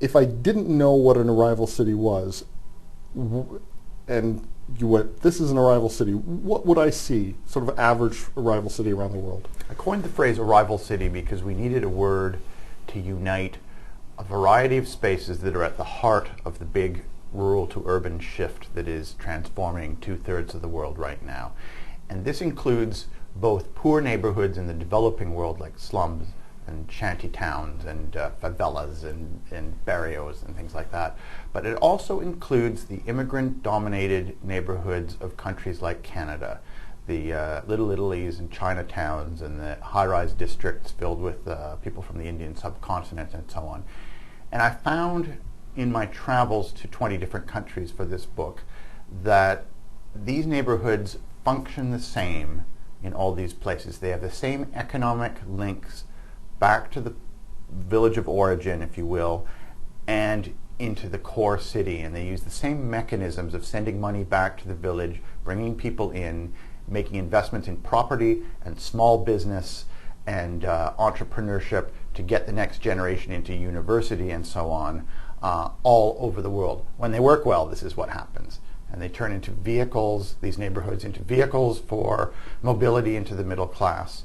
if I didn't know what an arrival city was, and you went, this is an arrival city, what would I see, sort of average arrival city around the world? I coined the phrase arrival city because we needed a word to unite a variety of spaces that are at the heart of the big rural to urban shift that is transforming 2/3 of the world right now. And this includes both poor neighborhoods in the developing world like slums and shanty towns and favelas and barrios and things like that. But it also includes the immigrant-dominated neighborhoods of countries like Canada, the Little Italies and Chinatowns and the high-rise districts filled with people from the Indian subcontinent and so on. And I found in my travels to 20 different countries for this book that these neighborhoods function the same in all these places. They have the same economic links back to the village of origin, if you will, and into the core city. And they use the same mechanisms of sending money back to the village, bringing people in, making investments in property and small business and entrepreneurship to get the next generation into university and so on, all over the world. When they work well, this is what happens. And they turn into vehicles, these neighborhoods into vehicles for mobility into the middle class.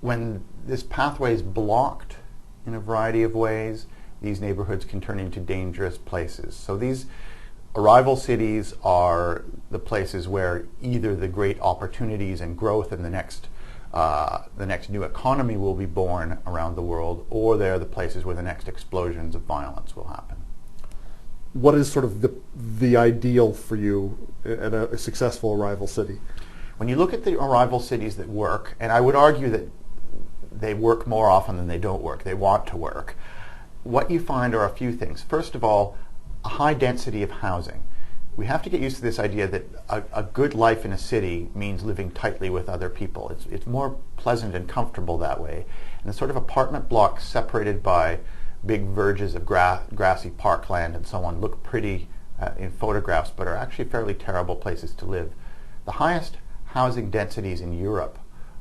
When this pathway is blocked in a variety of ways, these neighborhoods can turn into dangerous places. So these arrival cities are the places where either the great opportunities and growth in the next new economy will be born around the world, or they're the places where the next explosions of violence will happen. What is sort of the ideal for you at a successful arrival city? When you look at the arrival cities that work, and I would argue that they work more often than they don't work, they want to work, what you find are a few things. First of all, a high density of housing. We have to get used to this idea that a good life in a city means living tightly with other people. It's more pleasant and comfortable that way. And the sort of apartment blocks separated by big verges of grassy parkland and so on look pretty in photographs, but are actually fairly terrible places to live. The highest housing densities in Europe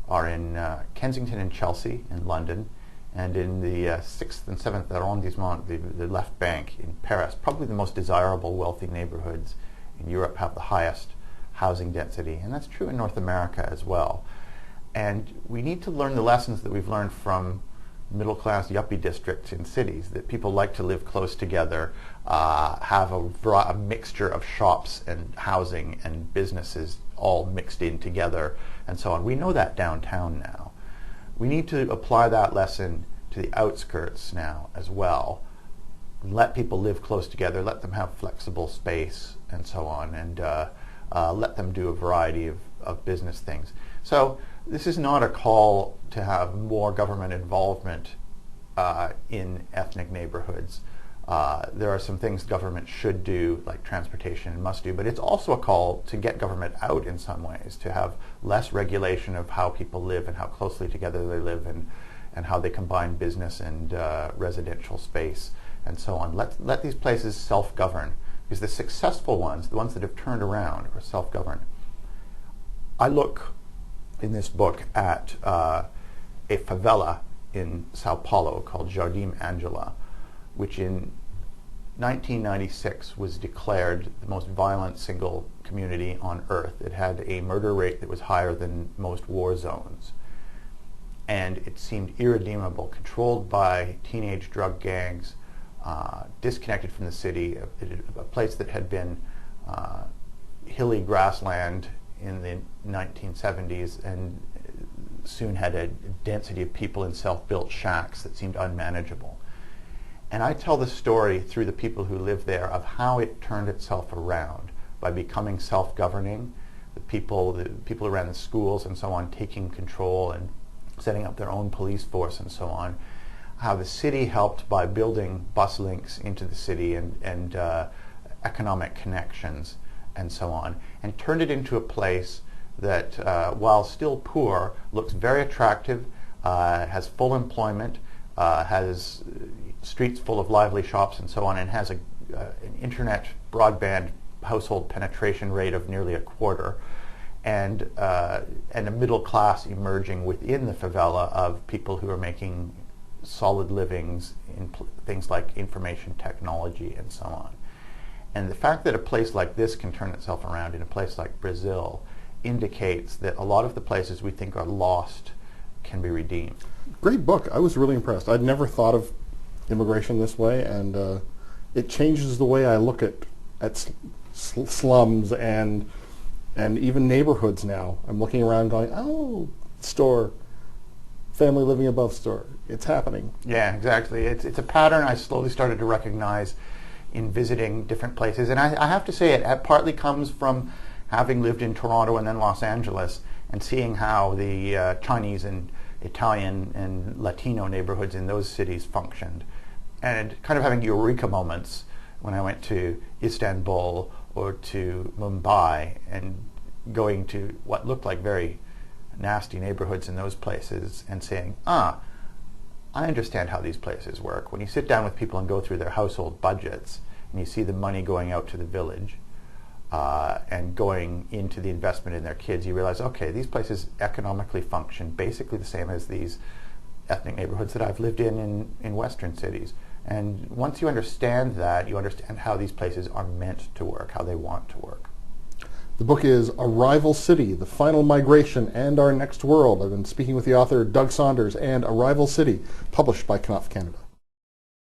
are in Kensington and Chelsea in London, and in the 6th and 7th arrondissement, the left bank in Paris. Probably the most desirable, wealthy neighborhoods in Europe have the highest housing density, and that's true in North America as well. And we need to learn the lessons that we've learned from middle-class yuppie districts in cities, that people like to live close together, have a mixture of shops and housing and businesses all mixed in together, and so on. We know that downtown now. We need to apply that lesson to the outskirts now as well. Let people live close together, let them have flexible space and so on, and let them do a variety of business things. So this is not a call to have more government involvement in ethnic neighborhoods. There are some things government should do, like transportation and must do, but it's also a call to get government out in some ways, to have less regulation of how people live and how closely together they live, and how they combine business and residential space and so on. Let these places self-govern, because the successful ones, the ones that have turned around, are self-governed. I look in this book at a favela in Sao Paulo called Jardim Angela, which in 1996 was declared the most violent single community on earth. It had a murder rate that was higher than most war zones. And it seemed irredeemable, controlled by teenage drug gangs, disconnected from the city, a place that had been hilly grassland in the 1970s and soon had a density of people in self-built shacks that seemed unmanageable. And I tell the story through the people who live there of how it turned itself around by becoming self-governing, the people who ran the schools and so on taking control and setting up their own police force and so on, how the city helped by building bus links into the city and economic connections and so on, and turned it into a place that, while still poor, looks very attractive, has full employment, has streets full of lively shops and so on, and has an internet broadband household penetration rate of nearly 1/4, and a middle class emerging within the favela of people who are making solid livings in things like information technology and so on. And the fact that a place like this can turn itself around in a place like Brazil indicates that a lot of the places we think are lost can be redeemed. Great book. I was really impressed. I'd never thought of immigration this way, and it changes the way I look at slums and even neighborhoods now. I'm looking around going, oh, store, family living above store. It's happening. Yeah, exactly. It's a pattern I slowly started to recognize in visiting different places. And I have to say it partly comes from having lived in Toronto and then Los Angeles and seeing how the Chinese and Italian and Latino neighborhoods in those cities functioned. And kind of having eureka moments when I went to Istanbul or to Mumbai and going to what looked like very nasty neighborhoods in those places and saying, I understand how these places work. When you sit down with people and go through their household budgets and you see the money going out to the village and going into the investment in their kids, you realize, okay, these places economically function basically the same as these ethnic neighborhoods that I've lived in Western cities. And once you understand that, you understand how these places are meant to work, how they want to work. The book is Arrival City, The Final Migration and Our Next World. I've been speaking with the author Doug Saunders, and Arrival City, published by Knopf Canada.